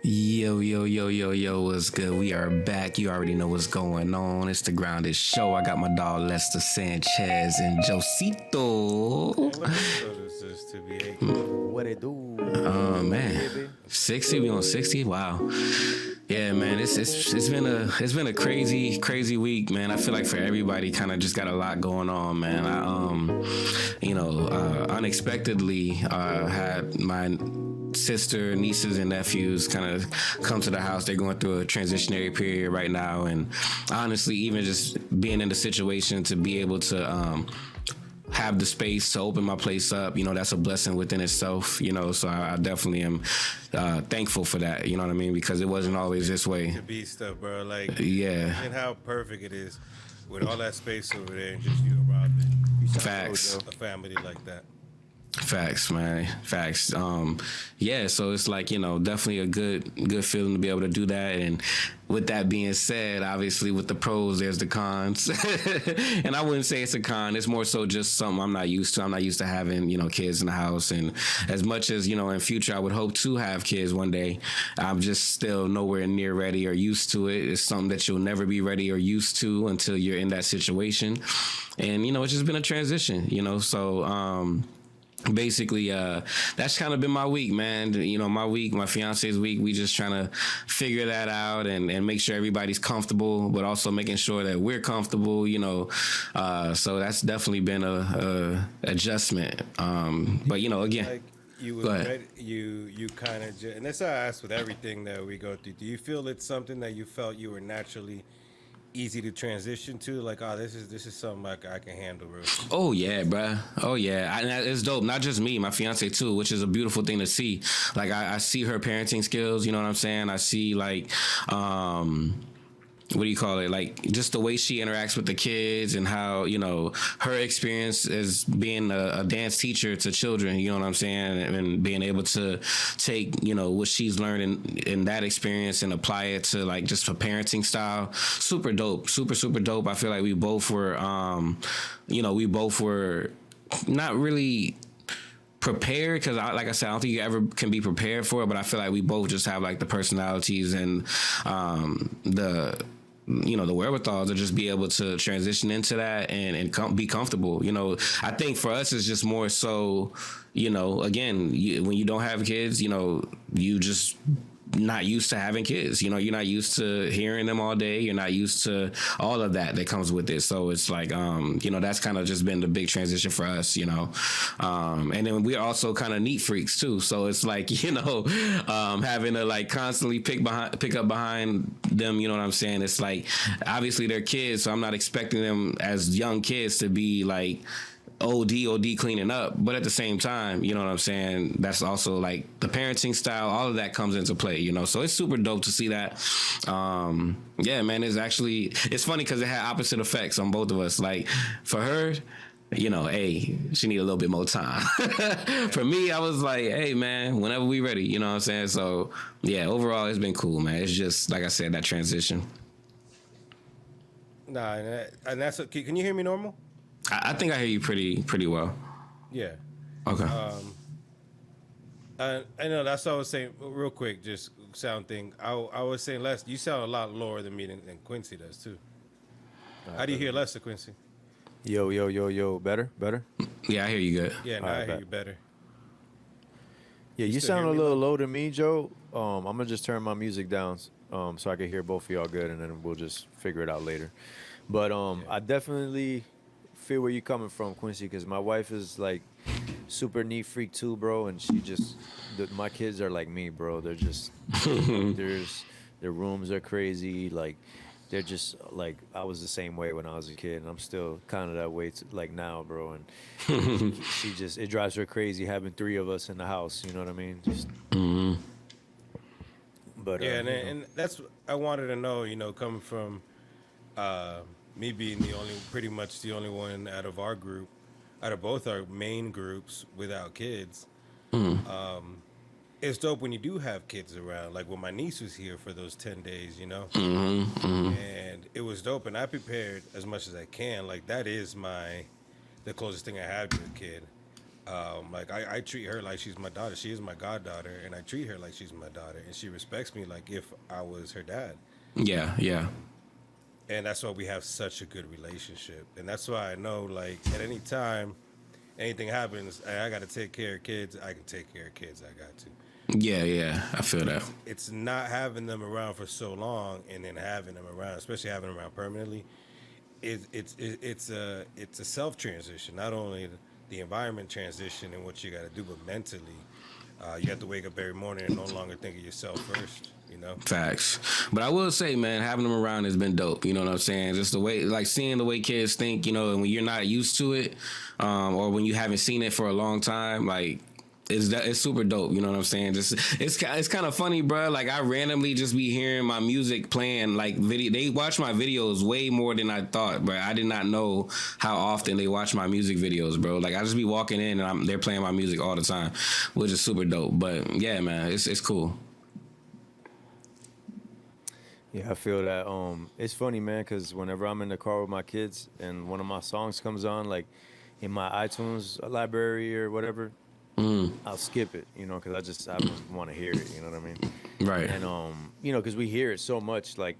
Yo, yo, yo, yo, yo, what's good? We are back. You already know what's going on. It's the Grounded Show. I got my dog Lester Sanchez and Josito. And what episode is this to be 8? What it do? Oh man, Baby? 60. We on 60. Wow. Yeah, man. It's been a crazy week, man. I feel like for everybody, kind of just got a lot going on, man. Unexpectedly had my sister, nieces, and nephews kind of come to the house. They're going through a transitionary period right now, and honestly, even just being in the situation to be able to have the space to open my place up, that's a blessing within itself, so I definitely am thankful for that, you know what I mean, because it wasn't always this way. To be stuff, bro. Like, Yeah. and how perfect it is with all that space over there and just you and Robin. Facts. A family like that. Facts, man. Facts. Yeah, so it's like, definitely a good feeling to be able to do that. And with that being said, obviously with the pros, there's the cons. And I wouldn't say it's a con. It's more so just something I'm not used to. I'm not used to having, kids in the house. And as much as, in future, I would hope to have kids one day, I'm just still nowhere near ready or used to it. It's something that you'll never be ready or used to until you're in that situation. And, it's just been a transition, so, basically, that's kind of been my week, man. My fiance's week, we just trying to figure that out and make sure everybody's comfortable, but also making sure that we're comfortable, so that's definitely been a adjustment. But, again. Like, you were ready, you kind of, and that's how I ask with everything that we go through. Do you feel it's something that you felt you were naturally easy to transition to, like, this is something like I can handle real quick? Oh yeah, bruh. Oh yeah, it's dope. Not just me, my fiance too, which is a beautiful thing to see. Like I see her parenting skills. You know what I'm saying? I see like, what do you call it? Like just the way she interacts with the kids and how, her experience as being a dance teacher to children, you know what I'm saying? And being able to take, what she's learned in that experience and apply it to like just a parenting style. Super dope. Super, super dope. I feel like we both were, not really prepared because like I said, I don't think you ever can be prepared for it, but I feel like we both just have like the personalities and the wherewithal to just be able to transition into that and be comfortable. I think for us it's just more so, again, when you don't have kids, you just not used to having kids. You're not used to hearing them all day. You're not used to all of that comes with it. So it's like, that's kind of just been the big transition for us, and then we're also kind of neat freaks too. So it's like, having to like constantly pick up behind them. You know what I'm saying? It's like, obviously they're kids, so I'm not expecting them as young kids to be like, OD cleaning up, but at the same time, you know what I'm saying, that's also like the parenting style, all of that comes into play, so it's super dope to see that. Yeah, man, it's funny because it had opposite effects on both of us. Like for her, hey, she need a little bit more time. For me, I was like, hey man, whenever we ready, you know what I'm saying? So yeah, overall it's been cool, man. It's just like I said, that transition. Nah, and that's can you hear me normal? I think I hear you pretty well. Yeah. Okay. I know that's what I was saying. Real quick, just sound thing. I was saying, Les, you sound a lot lower than me than Quincy does too. How do you hear Lester, Quincy? Yo. Better? Yeah, I hear you good. Yeah, now I hear you better. Yeah, you sound a little low to me, Joe. I'm going to just turn my music down so I can hear both of y'all good, and then we'll just figure it out later. But I definitely feel where you're coming from, Quincy, because my wife is like super neat freak too, bro, and my kids are like me, bro. They're just their rooms are crazy, like they're just like, I was the same way when I was a kid, and I'm still kind of that way like now, bro. And it drives her crazy having 3 of us in the house, you know what I mean? Just but yeah, and that's what I wanted to know, coming from me being pretty much the only one out of our group, out of both our main groups without kids. It's dope when you do have kids around. Like when my niece was here for those 10 days, and it was dope. And I prepared as much as I can. Like that is the closest thing I have to a kid. Like I treat her like she's my daughter. She is my goddaughter, and I treat her like she's my daughter, and she respects me like if I was her dad. Yeah, yeah. And that's why we have such a good relationship. And that's why I know, like, at any time anything happens, I got to take care of kids. I can take care of kids. I got to. Yeah, yeah. I feel that. It's not having them around for so long and then having them around, especially having them around permanently. It's a self transition. Not only the environment transition and what you got to do, but mentally, you have to wake up every morning and no longer think of yourself first. You know. Facts. But I will say, man, having them around has been dope. You know what I'm saying? Just the way, like seeing the way kids think, you know, and when you're not used to it, or when you haven't seen it for a long time, like it's super dope. You know what I'm saying? Just it's kind of funny, bro. Like I randomly just be hearing my music playing, like video. They watch my videos way more than I thought, but I did not know how often they watch my music videos, bro. Like I just be walking in and they're playing my music all the time, which is super dope. But yeah, man, it's cool. Yeah, I feel that. It's funny, man, because whenever I'm in the car with my kids and one of my songs comes on, like in my iTunes library or whatever, I'll skip it, you know, because I don't want to hear it. You know what I mean? Right. And you know, because we hear it so much, like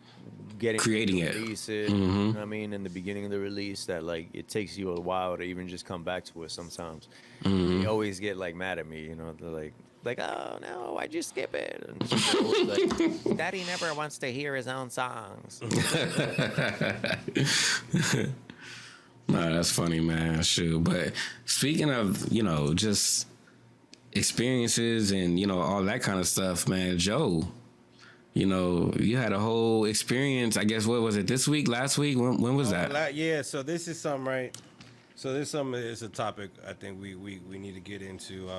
Creating it. release it. You know what I mean? In the beginning of the release, that like it takes you a while to even just come back to it. Sometimes they always get like mad at me. You know, they're like, oh no, why'd you skip it? And she's always like, Daddy never wants to hear his own songs. No, that's funny, man. Shoot. But speaking of, you know, just experiences and, you know, all that kind of stuff, man, Joe, you know, you had a whole experience, I guess, what was it, this week, last week? When was that? Yeah, so this is something, right? So this something is a topic I think we need to get into.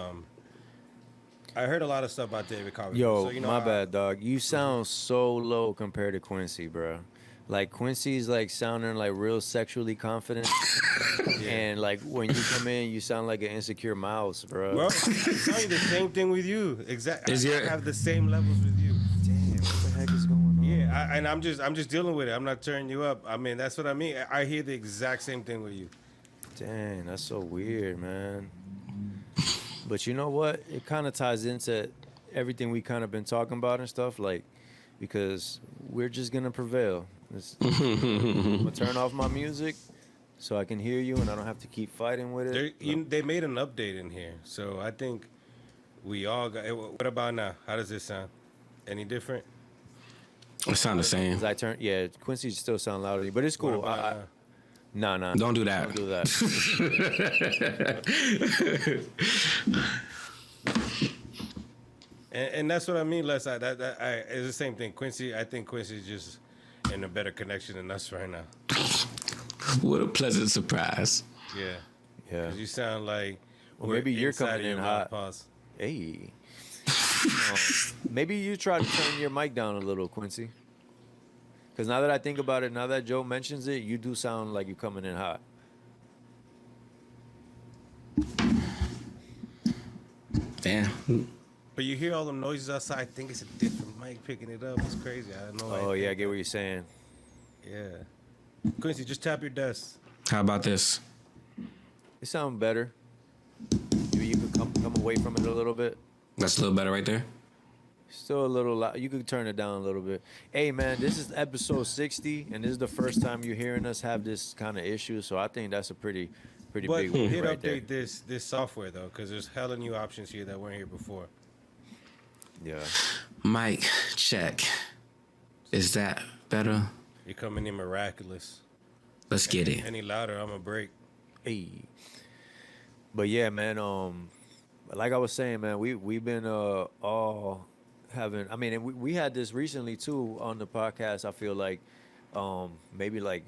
I heard a lot of stuff about David Copperfield. Yo, so, you know, my bad, dog. You sound so low compared to Quincy, bro. Like Quincy's like sounding like real sexually confident, and like when you come in, you sound like an insecure mouse, bro. Bro, I'm telling you the same thing with you. Exactly. I have the same levels with you. Damn, what the heck is going on? Yeah, and I'm just dealing with it. I'm not turning you up. I mean, that's what I mean. I hear the exact same thing with you. Dang, that's so weird, man. But you know what? It kind of ties into everything we kind of been talking about and stuff, like, because we're just gonna prevail. I'm gonna turn off my music so I can hear you and I don't have to keep fighting with it. They made an update in here, so I think we all got. What about now? How does this sound? Any different? It sound the same. Quincy still sound louder, but it's cool. Nah. Don't do that. Don't do that. And that's what I mean, Les. It's the same thing. Quincy, I think Quincy's just in a better connection than us right now. What a pleasant surprise. Yeah. Yeah. 'Cause you sound like maybe you're inside coming of your in mouth. hot. Pause. Hey. Maybe you try to turn your mic down a little, Quincy. Because now that I think about it, now that Joe mentions it, you do sound like you're coming in hot. Damn. But you hear all them noises outside. I think it's a different mic picking it up. It's crazy. I don't know. Oh, yeah, I get what you're saying. Yeah. Quincy, just tap your desk. How about this? It sounds better. Maybe you could come away from it a little bit. That's a little better right there. Still a little loud. You could turn it down a little bit. Hey, man, this is episode 60, and this is the first time you're hearing us have this kind of issue, so I think that's a pretty big But win hit right update there. this software, though, because there's hella new options here that weren't here before. Yeah. Mic check. Is that better? You're coming in miraculous. Let's get it. Any louder, I'm going to break. Hey. But yeah, man, like I was saying, man, we've been all having, I mean, and we had this recently too on the podcast. I feel like maybe like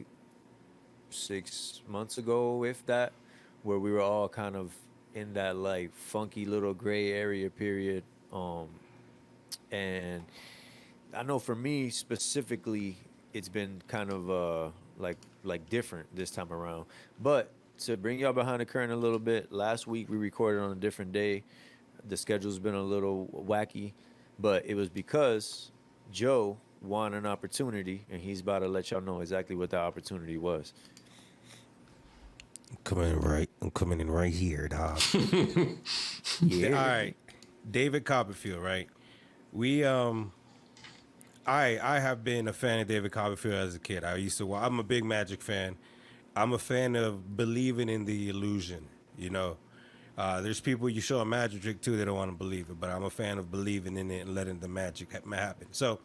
6 months ago, if that, where we were all kind of in that like funky little gray area period. And I know for me specifically, it's been kind of like different this time around. But to bring y'all behind the curtain a little bit, last week we recorded on a different day. The schedule's been a little wacky, but it was because Joe won an opportunity, and he's about to let y'all know exactly what that opportunity was. I'm coming in right here, dog. Yeah. All right, David Copperfield, right? We I have been a fan of David Copperfield as a kid. I'm a big Magic fan. I'm a fan of believing in the illusion. You know, there's people you show a magic trick to, they don't want to believe it, but I'm a fan of believing in it and letting the magic happen. So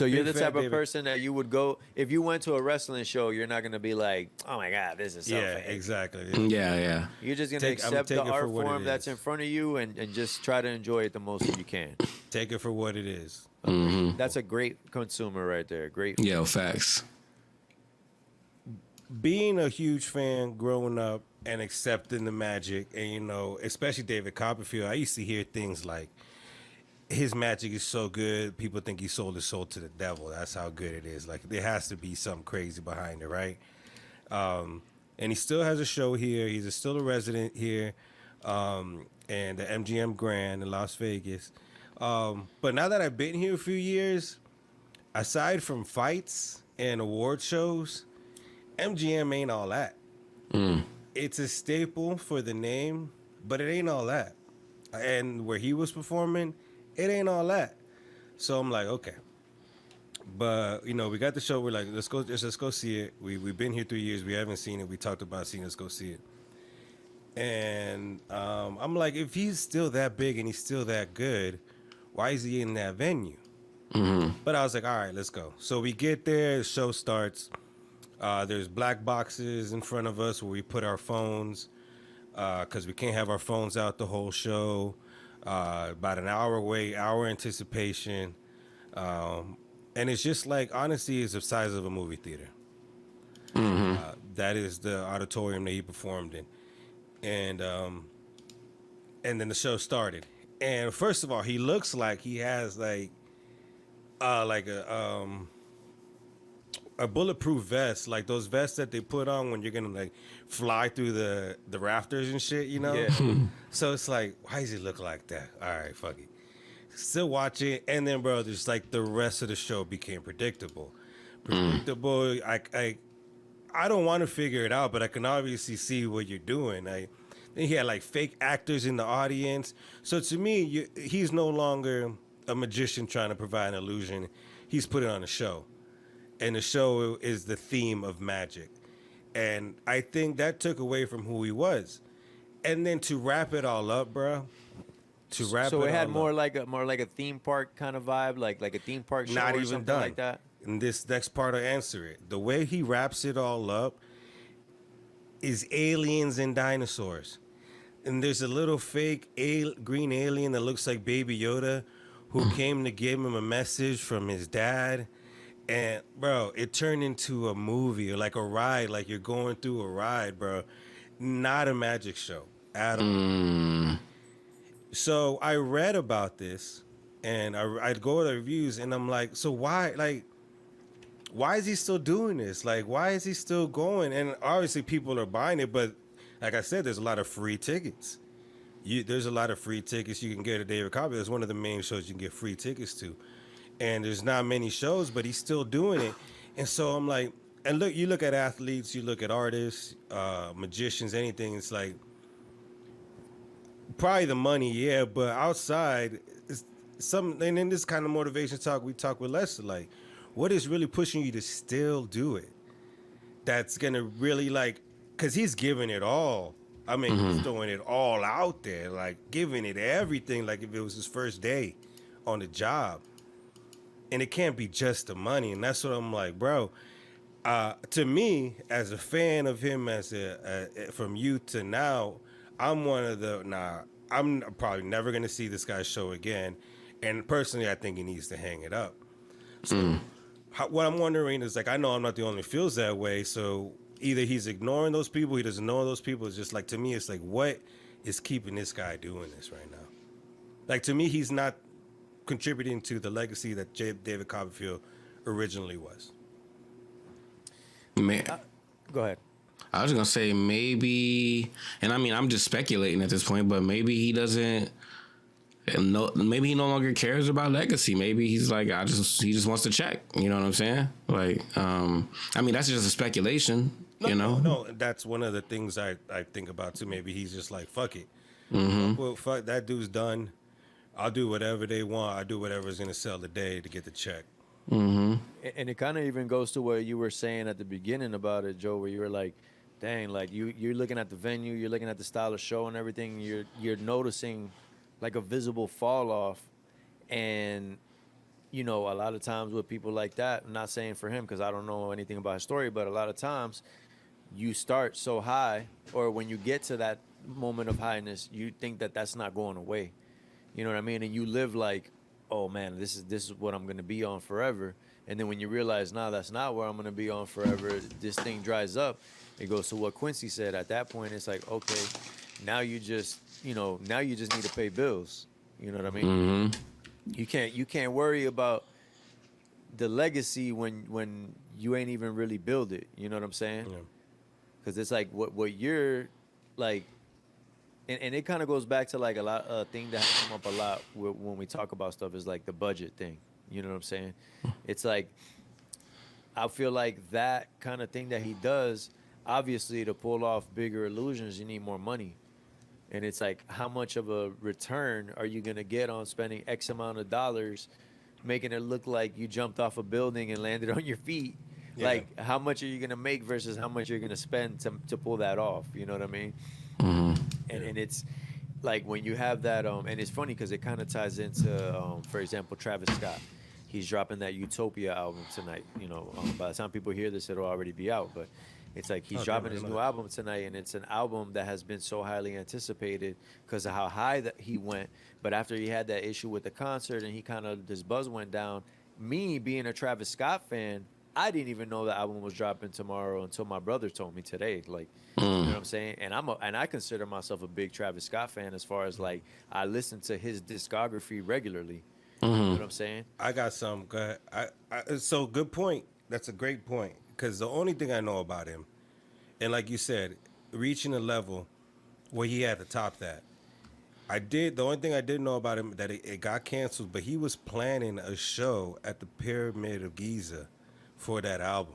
you're big the fan type of David. person that you would go if you went to a wrestling show. You're not gonna be like, "Oh my god, this is so Yeah, fake." exactly. Yeah, yeah. You're just gonna I'ma accept take the it for art what it form that's is. in front of you and just try to enjoy it the most that you can. Take it for what it is. That's a great consumer right there. Great. Yeah, facts. Being a huge fan growing up and accepting the magic, and especially David Copperfield, I used to hear things like his magic is so good, people think he sold his soul to the devil. That's how good it is. Like there has to be something crazy behind it, right? And he still has a show here. He's still a resident here, and the MGM Grand in Las Vegas. But now that I've been here a few years, aside from fights and award shows, MGM ain't all that. It's a staple for the name, but it ain't all that. And where he was performing, it ain't all that. So I'm like, okay. But we got the show. We're like, let's go see it. We've been here 3 years. We haven't seen it. We talked about seeing it. Let's go see it. And I'm like, if he's still that big and he's still that good, why is he in that venue? But I was like, all right, let's go. So we get there. The show starts. There's black boxes in front of us where we put our phones because we can't have our phones out the whole show. About an hour wait, hour anticipation. And it's just like, honestly, it's the size of a movie theater. That is the auditorium that he performed in. And then the show started. And first of all, he looks like he has like a bulletproof vest, like those vests that they put on when you're gonna like fly through the rafters and shit, Yeah. So it's like, why does he look like that? All right, fuck it. Still watching, and then bro, just like the rest of the show became predictable. I don't want to figure it out, but I can obviously see what you're doing. Then he had like fake actors in the audience. So to me, he's no longer a magician trying to provide an illusion. He's putting on a show. And the show is the theme of magic. And I think that took away from who he was. And then to wrap it all up, bro. So it had more like a theme park kind of vibe, like a theme park show Not or even something done. like that. And this next part, I answer it. The way he wraps it all up is aliens and dinosaurs. And there's a little fake green alien that looks like Baby Yoda who came to give him a message from his dad. And, bro, it turned into a movie, or like a ride, like you're going through a ride, bro. Not a magic show at all. So I read about this, and I'd go to the reviews, and I'm like, so why is he still doing this? Like, why is he still going? And obviously people are buying it, but like I said, there's a lot of free tickets. There's a lot of free tickets you can get at David Copperfield. It's one of the main shows you can get free tickets to. And there's not many shows, but he's still doing it. And so I'm like, and look, you look at athletes, you look at artists, magicians, anything. It's like probably the money, yeah, but outside, and in this kind of motivation talk, we talk with Lester, like, what is really pushing you to still do it? That's gonna really because he's giving it all. I mean, he's throwing it all out there, like giving it everything, like if it was his first day on the job. And it can't be just the money. And that's what I'm like, bro. To me, as a fan of him, from youth to now, I'm I'm probably never gonna see this guy's show again. And personally, I think he needs to hang it up. So what I'm wondering is, like, I know I'm not the only one who feels that way. So either he's ignoring those people, he doesn't know those people. It's just like, to me, it's like, what is keeping this guy doing this right now? Like, to me, he's not contributing to the legacy that David Copperfield originally was. Man, Go ahead. I was gonna say maybe, and I mean I'm just speculating at this point, but maybe he doesn't. Maybe he no longer cares about legacy. Maybe he's like, he just wants to check. You know what I'm saying? Like, I mean that's just a speculation. You know? No, that's one of the things I think about too. Maybe he's just like, fuck it. Well, fuck, that dude's done. I'll do whatever they want. I'll do whatever's going to sell the day to get the check. And it kind of even goes to what you were saying at the beginning about it, Joe, where you were like, dang, like you're looking at the venue, you're looking at the style of show and everything, you're noticing like a visible fall off. And you know, a lot of times with people like that, I'm not saying for him because I don't know anything about his story, but a lot of times you start so high, or when you get to that moment of highness, you think that that's not going away. You know what I mean? And you live like, oh man, this is what I'm gonna be on forever. And then when you realize, nah, that's not where I'm gonna be on forever, this thing dries up. It goes to what Quincy said. At that point, it's like, okay, now you just need to pay bills. You know what I mean? You can't worry about the legacy when you ain't even really build it. You know what I'm saying? Because it's like what you're like, and it kind of goes back to like a lot thing that has come up a lot when we talk about stuff is like the budget thing. You know what I'm saying? It's like I feel like that kind of thing that he does. Obviously, to pull off bigger illusions, you need more money. And it's like, how much of a return are you going to get on spending X amount of dollars, making it look like you jumped off a building and landed on your feet? Yeah. Like, how much are you going to make versus how much you're going to spend to pull that off? You know what I mean? And it's like when you have that, and it's funny because it kind of ties into, for example, Travis Scott. He's dropping that Utopia album tonight. You know, by the time people hear this, it'll already be out. But it's like he's dropping his new album tonight, and it's an album that has been so highly anticipated because of how high that he went. But after he had that issue with the concert and his buzz went down, me being a Travis Scott fan, I didn't even know the album was dropping tomorrow until my brother told me today. Like, you know what I'm saying? And I consider myself a big Travis Scott fan as far as like I listen to his discography regularly. You know what I'm saying? I got some. Go ahead. So good point. That's a great point. Because the only thing I know about him, and like you said, reaching a level where he had to top that. The only thing I didn't know about him that it got canceled, but he was planning a show at the Pyramid of Giza for that album.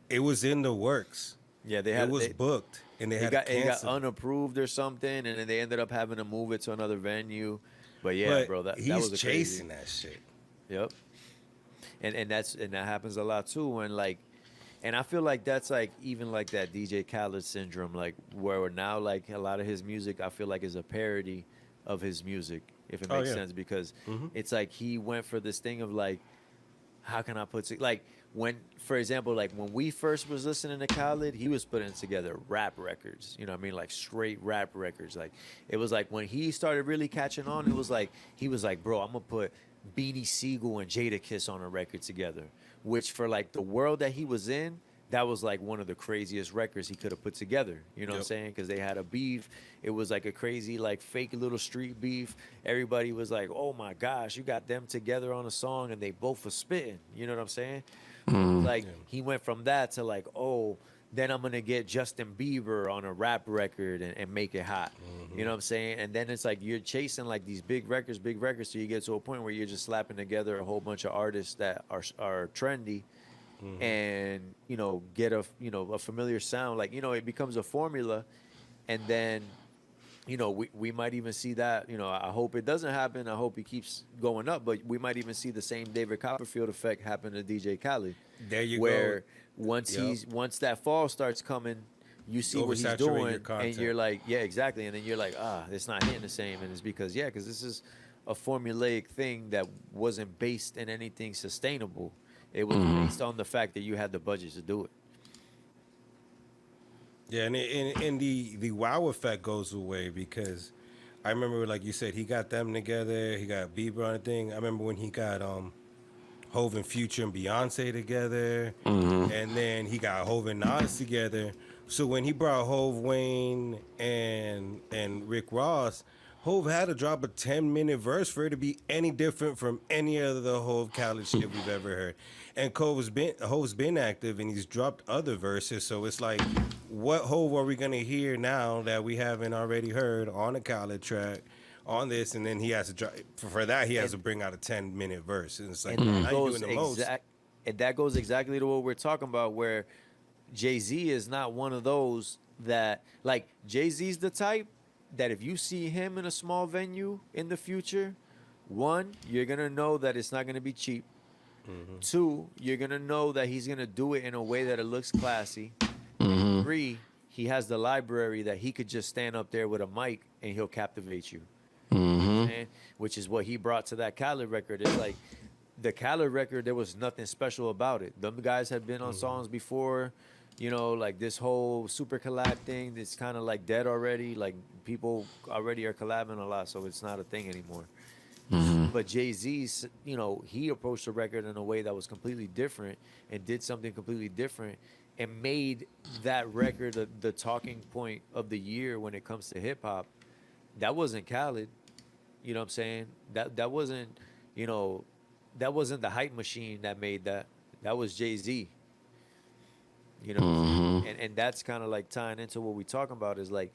It was in the works. Yeah, it was booked, and they had to cancel. It got unapproved or something, and then they ended up having to move it to another venue. But yeah, bro, that was chasing that shit. Yep. And that happens a lot too when like, and I feel like that's like even like that DJ Khaled syndrome, like where now like a lot of his music I feel like is a parody of his music, if it makes sense, because it's like he went for this thing of like, how can I put it, like when, for example, like when we first was listening to Khaled, he was putting together rap records, you know what I mean, like straight rap records. Like it was like when he started really catching on, it was like he was like, bro, I'm gonna put Beanie Siegel and Jadakiss on a record together, which for like the world that he was in, that was like one of the craziest records he could have put together. You know what I'm saying? Because they had a beef. It was like a crazy, like fake little street beef. Everybody was like, oh my gosh, you got them together on a song and they both were spitting. You know what I'm saying? Like he went from that to like, oh, then I'm going to get Justin Bieber on a rap record and make it hot. You know what I'm saying? And then it's like you're chasing like these big records, so you get to a point where you're just slapping together a whole bunch of artists that are trendy and, you know, get a familiar sound. Like, you know, it becomes a formula. And then, you know, we might even see that, you know, I hope it doesn't happen. I hope he keeps going up, but we might even see the same David Copperfield effect happen to DJ Khaled. There you where go. Once that fall starts coming, you see what he's doing, and you're like, yeah, exactly. And then you're like, it's not hitting the same. And it's because this is a formulaic thing that wasn't based in anything sustainable. It was based on the fact that you had the budget to do it. Yeah, and the wow effect goes away because I remember, like you said, he got them together. He got Bieber on the thing. I remember when he got Hov and Future and Beyonce together, and then he got Hov and Nas together. So when he brought Hov, Wayne, and Rick Ross, Hov had to drop a 10-minute verse for it to be any different from any other Hov Khaled shit we've ever heard. And Hov's been active and he's dropped other verses. So it's like, what Hov are we gonna hear now that we haven't already heard on a Khaled track? On this, and then he has to drop for that. He has to bring out a 10-minute verse, and it's like, and that goes exactly to what we're talking about. Where Jay-Z is not one of those that, like, Jay-Z's the type that if you see him in a small venue in the future, one, you're gonna know that it's not gonna be cheap. Two, you're gonna know that he's gonna do it in a way that it looks classy. And three, he has the library that he could just stand up there with a mic and he'll captivate you. And, which is what he brought to that Khaled record. It's like the Khaled record, there was nothing special about it. Them guys had been on songs before, you know, like this whole super collab thing. It's kind of like dead already. Like people already are collabing a lot, so it's not a thing anymore. But Jay-Z, you know, he approached the record in a way that was completely different and did something completely different and made that record the talking point of the year when it comes to hip hop. That wasn't Khaled. You know what I'm saying? That wasn't, you know, that wasn't the hype machine that made that. That was Jay-Z. You know, and that's kind of like tying into what we're talking about is like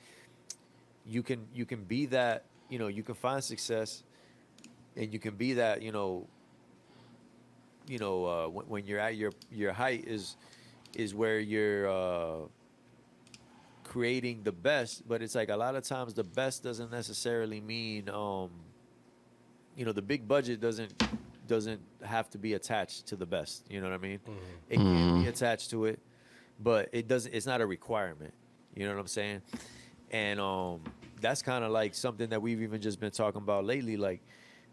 you can be that, you know, you can find success and you can be that, when you're at your height is where you're creating the best, but it's like a lot of times the best doesn't necessarily mean the big budget doesn't have to be attached to the best. You know what I mean? It can be attached to it, but it's not a requirement. You know what I'm saying? And that's kind of like something that we've even just been talking about lately, like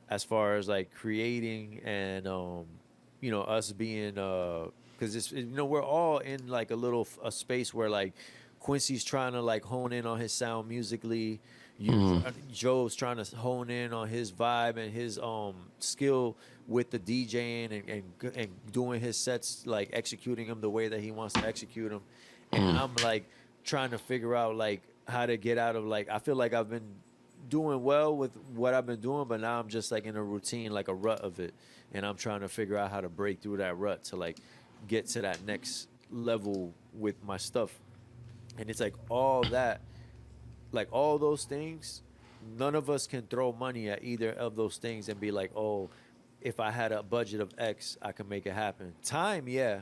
as far as like creating and us being because it's we're all in like a space where like Quincy's trying to like hone in on his sound musically. Joe's trying to hone in on his vibe and his skill with the DJing and doing his sets, like executing them the way that he wants to execute them. And I'm like trying to figure out like how to get out of like, I feel like I've been doing well with what I've been doing, but now I'm just like in a routine, like a rut of it. And I'm trying to figure out how to break through that rut to like get to that next level with my stuff. And it's like all that, like all those things, none of us can throw money at either of those things and be like, oh, if I had a budget of X, I can make it happen. Time, yeah.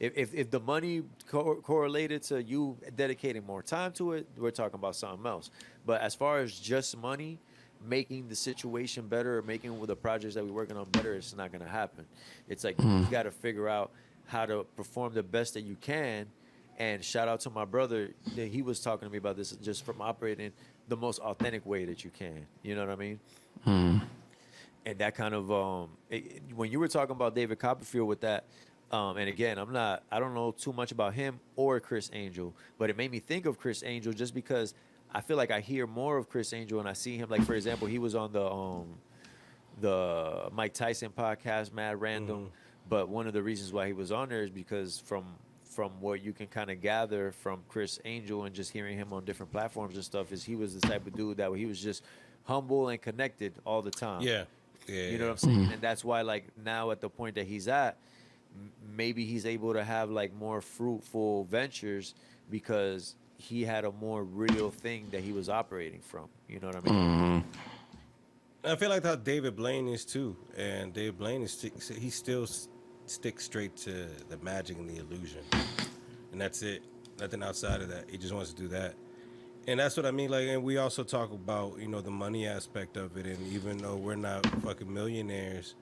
If the money correlated to you dedicating more time to it, we're talking about something else. But as far as just money, making the situation better or making the projects that we're working on better, it's not going to happen. It's like you got to figure out how to perform the best that you can. And shout out to my brother, he was talking to me about this, just from operating the most authentic way that you can. You know what I mean? And that kind of when you were talking about David Copperfield with that, and again, I don't know too much about him or Chris Angel, but it made me think of Chris Angel just because I feel like I hear more of Chris Angel and I see him, like, for example, he was on the Mike Tyson podcast, Mad Random, but one of the reasons why he was on there is because from what you can kind of gather from Chris Angel and just hearing him on different platforms and stuff is he was the type of dude that he was just humble and connected all the time. Yeah. You know what I'm saying? And that's why, like, now at the point that he's at, maybe he's able to have like more fruitful ventures because he had a more real thing that he was operating from. You know what I mean? I feel like how David Blaine is too, and David Blaine he still sticks straight to the magic and the illusion, and that's it. Nothing outside of that. He just wants to do that, and that's what I mean. Like, and we also talk about the money aspect of it, and even though we're not fucking millionaires,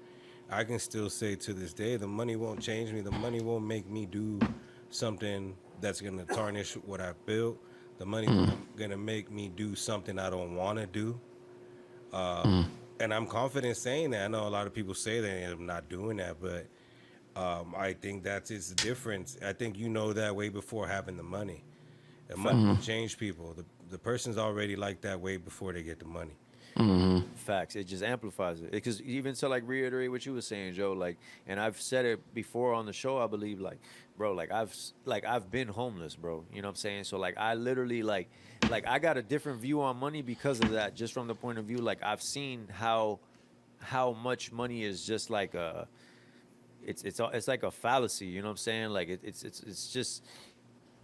I can still say to this day, the money won't change me. The money won't make me do something that's going to tarnish what I built. The money going to make me do something I don't want to do. And I'm confident saying that. I know a lot of people say that and I'm not doing that, but I think that's its difference. I think you know that way before having the money. The money will change people. The person's already like that way before they get the money. Facts. It just amplifies it. Because even to like reiterate what you were saying, Joe, like, and I've said it before on the show, I believe, like, bro, like I've been homeless, bro. You know what I'm saying? So like I literally like I got a different view on money because of that, just from the point of view, like I've seen how much money is just like it's like a fallacy, you know what I'm saying? Like it's just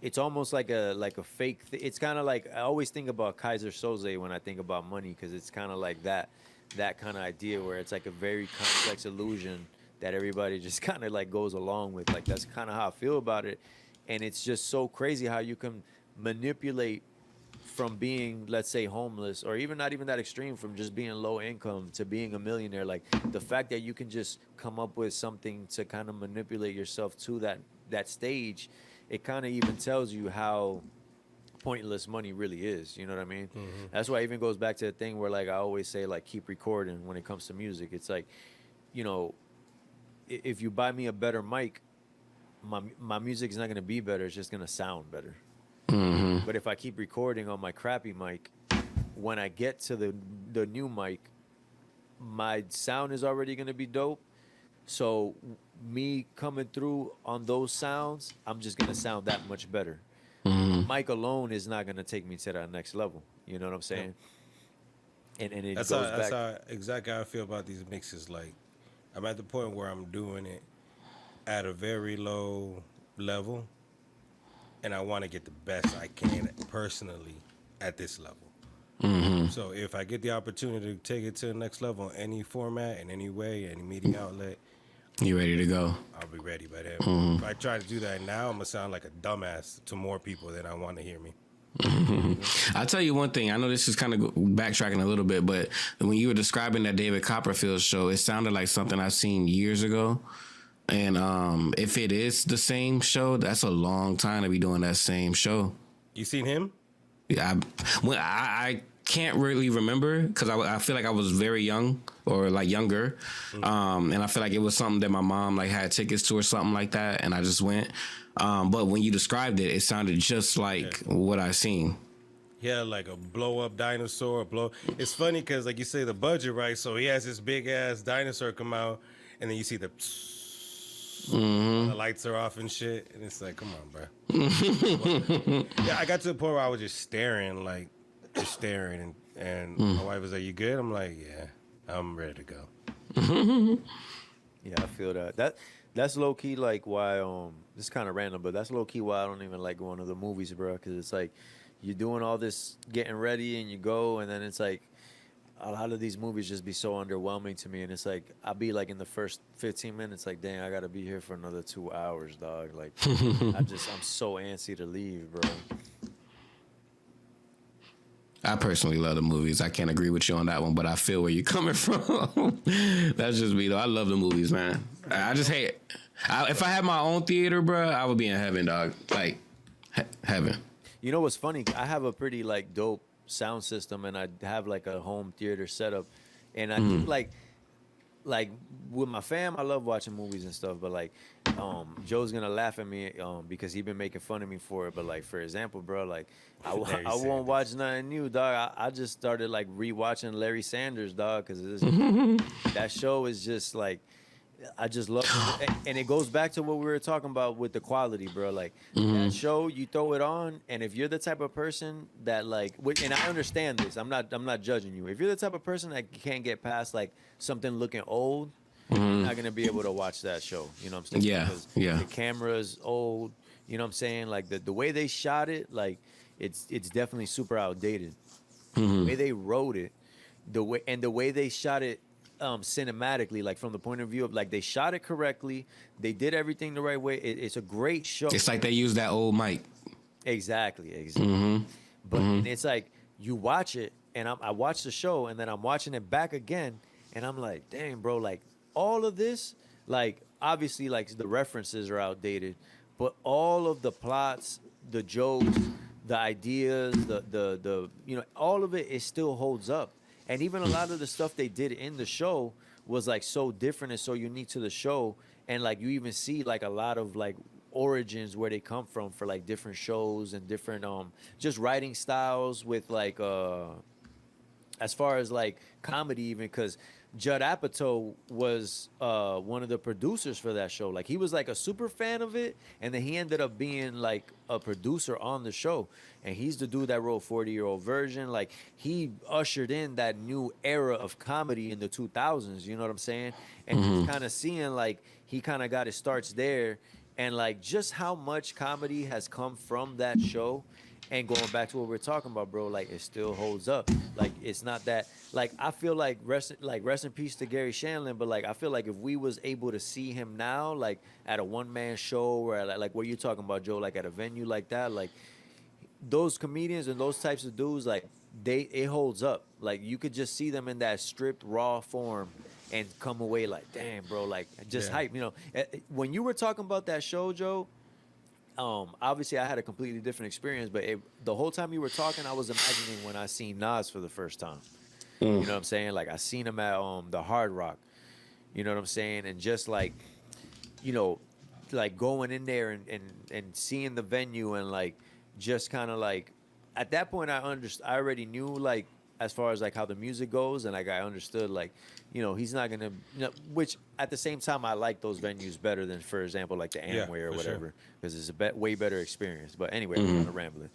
it's almost like a fake it's kind of like I always think about Kaiser Soze when I think about money, because it's kind of like that kind of idea where it's like a very complex illusion that everybody just kind of like goes along with. Like that's kind of how I feel about it. and it's just so crazy how you can manipulate from being, let's say, homeless, or even not even that extreme, from just being low income to being a millionaire. Like the fact that you can just come up with something to kind of manipulate yourself to that stage, it kind of even tells you how pointless money really is. You know what I mean? That's why it even goes back to the thing where, like, I always say, like, keep recording when it comes to music. It's like, you know, if you buy me a better mic, my music is not gonna be better. It's just gonna sound better. But if I keep recording on my crappy mic, when I get to the new mic, my sound is already gonna be dope. So me coming through on those sounds, I'm just gonna sound that much better. Mic alone is not gonna take me to that next level. You know what I'm saying? And it That's goes how back. exactly how I feel about these mixes. Like, I'm at the point where I'm doing it at a very low level, and I want to get the best I can personally at this level. So if I get the opportunity to take it to the next level in any format, in any way, any media outlet, You ready to go? I'll be ready by then. If I try to do that now, I'm gonna sound like a dumbass to more people than I want to hear me. I'll tell you one thing. I know this is kind of backtracking a little bit, but when you were describing that David Copperfield show, it sounded like something I've seen years ago. And if it is the same show, that's a long time to be doing that same show. You seen him? Yeah, I can't really remember because I feel like I was very young or like younger, and I feel like it was something that my mom like had tickets to or something like that, and I just went. But when you described it, it sounded just like what I seen. Yeah, like a blow up dinosaur. It's funny because, like you say, the budget, right? So he has this big ass dinosaur come out, and then you see the lights are off and shit, and it's like, come on, bro. Yeah, I got to the point where I was just staring, and my wife was like, "You good?" I'm like, "Yeah, I'm ready to go." Yeah, I feel that. That's low key like why this is kind of random, but that's low key why I don't even like going to the movies, bro. Because it's like you're doing all this getting ready and you go, and then it's like a lot of these movies just be so underwhelming to me, and it's like I'll be like in the first 15 minutes, like, dang, I gotta be here for another 2 hours, dog. Like I'm so antsy to leave, bro. I personally love the movies. I can't agree with you on that one, but I feel where you're coming from. That's just me, though. I love the movies, man. I just hate it. If I had my own theater, bro, I would be in heaven, dog. Like, heaven. You know what's funny? I have a pretty like dope sound system, and I have like a home theater setup, and I do like with my fam, I love watching movies and stuff, but like Joe's gonna laugh at me because he been making fun of me for it. But like, for example, bro, like I won't watch nothing new, dog. I just started like rewatching Larry Sanders, dog, because that show is just like I just love it. And it goes back to what we were talking about with the quality, bro. Like that show, you throw it on, and if you're the type of person that like, and I understand this, I'm not judging you. If you're the type of person that can't get past like something looking old, you're not gonna be able to watch that show. You know what I'm saying? Yeah, because yeah. the camera's old. You know what I'm saying? Like the way they shot it, like it's definitely super outdated. The way they wrote it, the way they shot it cinematically, like from the point of view of like they shot it correctly, they did everything the right way. It's a great show. It's like they used that old mic. Exactly. But and it's like you watch it, and I watch the show, and then I'm watching it back again, and I'm like, dang, bro, like all of this, like obviously like the references are outdated, but all of the plots, the jokes, the ideas, the you know, all of it still holds up. And even a lot of the stuff they did in the show was like so different and so unique to the show. And like you even see like a lot of like origins where they come from for like different shows and different just writing styles with like as far as like comedy, even because Judd Apatow was one of the producers for that show. Like he was like a super fan of it, and then he ended up being like a producer on the show. And he's the dude that wrote 40-Year-Old Virgin. Like he ushered in that new era of comedy in the 2000s. You know what I'm saying? And just kind of seeing like he kind of got his starts there, and like just how much comedy has come from that show. And going back to what we're talking about, bro, like it still holds up. Like it's not that. Like I feel like rest in peace to Gary Shandling, but like I feel like if we was able to see him now, like at a one man show or like what you're talking about, Joe, like at a venue like that, like those comedians and those types of dudes, like it holds up. Like you could just see them in that stripped raw form and come away like, damn, bro, like just hype. You know, when you were talking about that show, Joe. Obviously I had a completely different experience, but the whole time you were talking, I was imagining when I seen Nas for the first time. You know what I'm saying? Like I seen him at the Hard Rock. You know what I'm saying? And just like, you know, like going in there and seeing the venue and like just kind of like at that point I already knew like as far as like how the music goes, and like I understood like, you know, he's not gonna, you know, which at the same time I like those venues better than, for example, like the Amway or whatever, because it's a way better experience. But anyway, we're kind of rambling.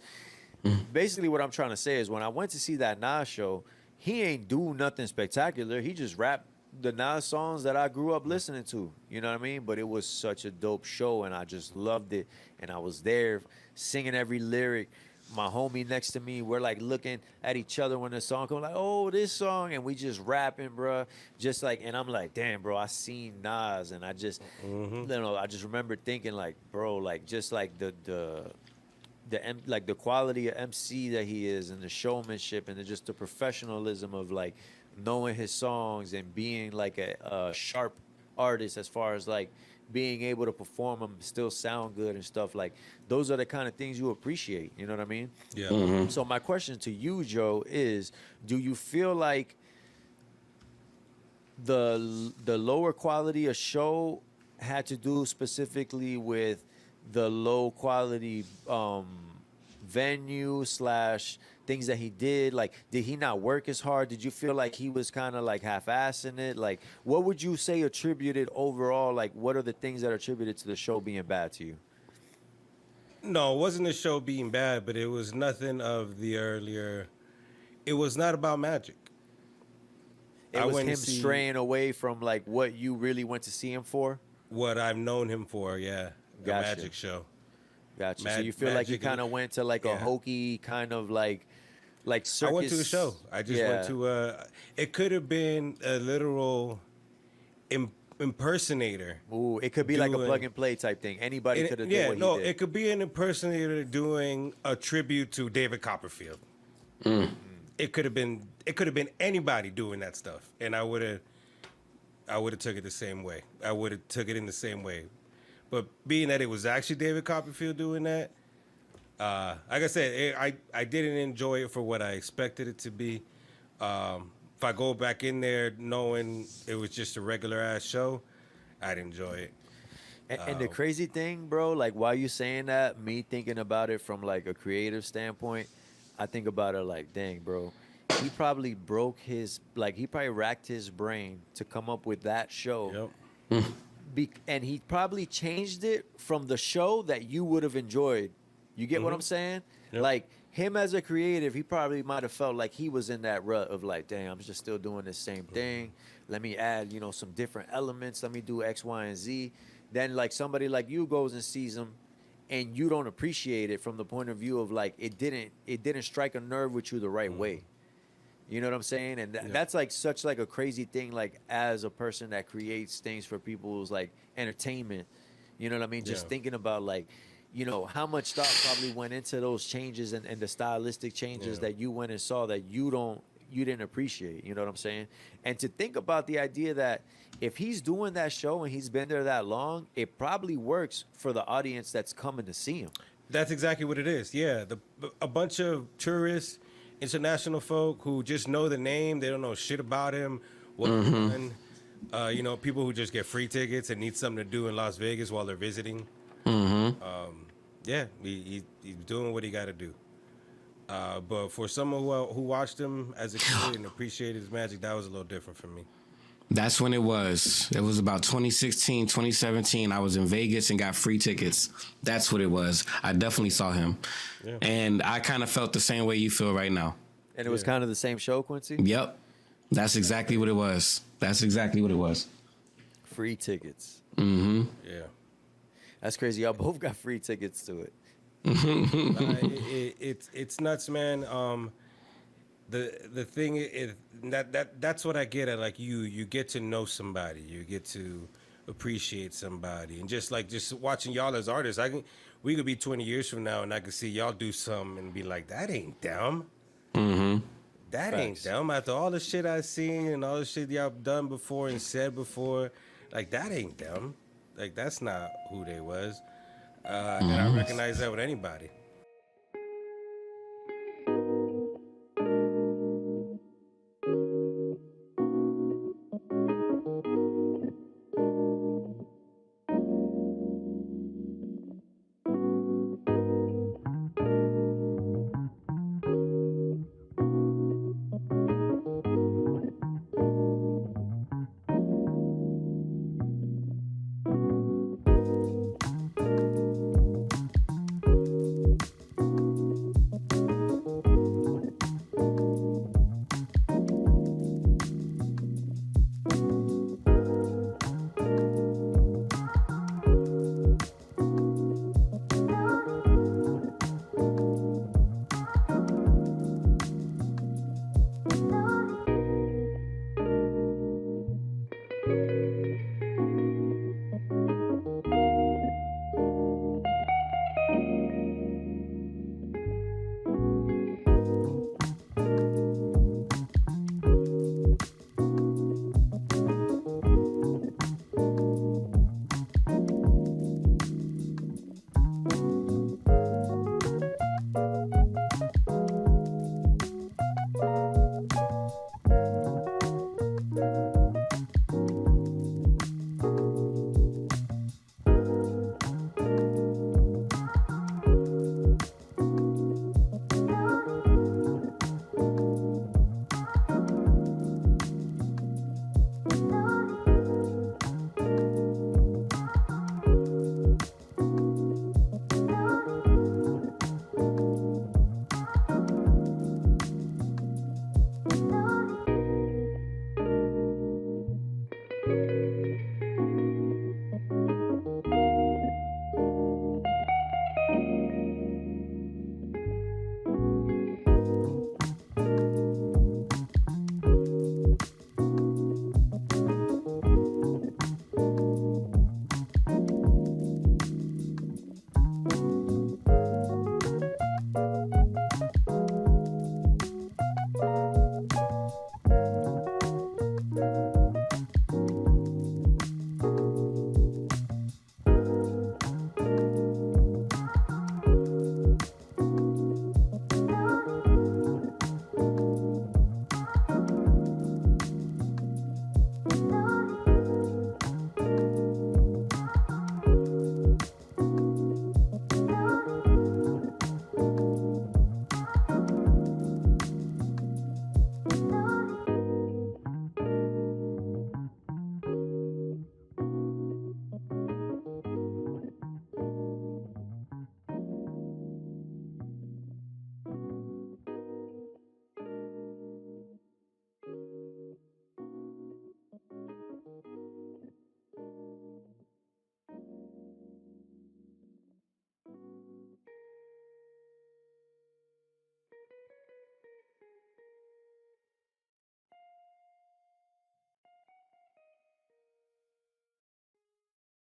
Basically, what I'm trying to say is when I went to see that Nas show, he ain't do nothing spectacular. He just rapped the Nas songs that I grew up listening to. You know what I mean? But it was such a dope show, and I just loved it. And I was there singing every lyric. My homie next to me, we're like looking at each other when the song comes, like, oh, this song, and we just rapping, bro. Just like, and I'm like, damn, bro, I seen Nas, and I just, you know, I just remember thinking, like, bro, like, just like like the quality of MC that he is, and the showmanship, and just the professionalism of like knowing his songs and being like a sharp artist as far as like being able to perform them, still sound good and stuff. Like those are the kind of things you appreciate. You know what I mean? Yeah. So my question to you, Joe, is: do you feel like the lower quality of show had to do specifically with the low quality venue slash things that he did? Like, did he not work as hard? Did you feel like he was kind of like half-assing it? Like, what would you say attributed overall? Like, what are the things that are attributed to the show being bad to you? No, it wasn't the show being bad, but it was nothing of the earlier. It was not about Magic. It was him straying away from like what you really went to see him for. What I've known him for, yeah, the Gotcha. Magic show. Gotcha. So you feel like you kind of went to like a hokey kind of like circus. I went to a show. I just went to it could have been a literal impersonator. Ooh, it could be like a plug and play type thing. Anybody could have done what he did. It could be an impersonator doing a tribute to David Copperfield. It could have been anybody doing that stuff, and I would have took it the same way. I would have took it in the same way. But being that it was actually David Copperfield doing that, like I said, I didn't enjoy it for what I expected it to be. If I go back in there knowing it was just a regular ass show, I'd enjoy it. And the crazy thing, bro, like while you saying that, me thinking about it from like a creative standpoint, I think about it like, dang, bro, he probably he probably racked his brain to come up with that show. Yep. And he probably changed it from the show that you would have enjoyed. You get what I'm saying? Yep. Like him as a creative, he probably might have felt like he was in that rut of like, damn, I'm just still doing the same thing. Let me add, you know, some different elements. Let me do X, Y, and Z. Then like somebody like you goes and sees them, and you don't appreciate it from the point of view of like it didn't strike a nerve with you the right way. You know what I'm saying? And that's like such like a crazy thing, like as a person that creates things for people's like entertainment. You know what I mean? Just thinking about like, you know, how much thought probably went into those changes and the stylistic changes that you went and saw that you didn't appreciate. You know what I'm saying? And to think about the idea that if he's doing that show and he's been there that long, it probably works for the audience that's coming to see him. That's exactly what it is. Yeah, a bunch of tourists, international folk who just know the name. They don't know shit about him. You know, people who just get free tickets and need something to do in Las Vegas while they're visiting. He's doing what he got to do. But for someone who watched him as a kid and appreciated his magic, that was a little different for me. That's when it was. It was about 2016, 2017. I was in Vegas and got free tickets. That's what it was. I definitely saw him. Yeah. And I kind of felt the same way you feel right now. And it was kind of the same show, Quincy? Yep. That's exactly what it was. Free tickets. Mm-hmm. Yeah. That's crazy. Y'all both got free tickets to it. It's nuts, man. The thing is that's what I get at. Like you get to know somebody, you get to appreciate somebody, and just watching y'all as artists, we could be 20 years from now, and I could see y'all do something and be like, that ain't dumb. That ain't Facts. dumb. After all the shit I seen and all the shit y'all done before and said before, like that ain't dumb. Like that's not who they was. And I recognize that with anybody.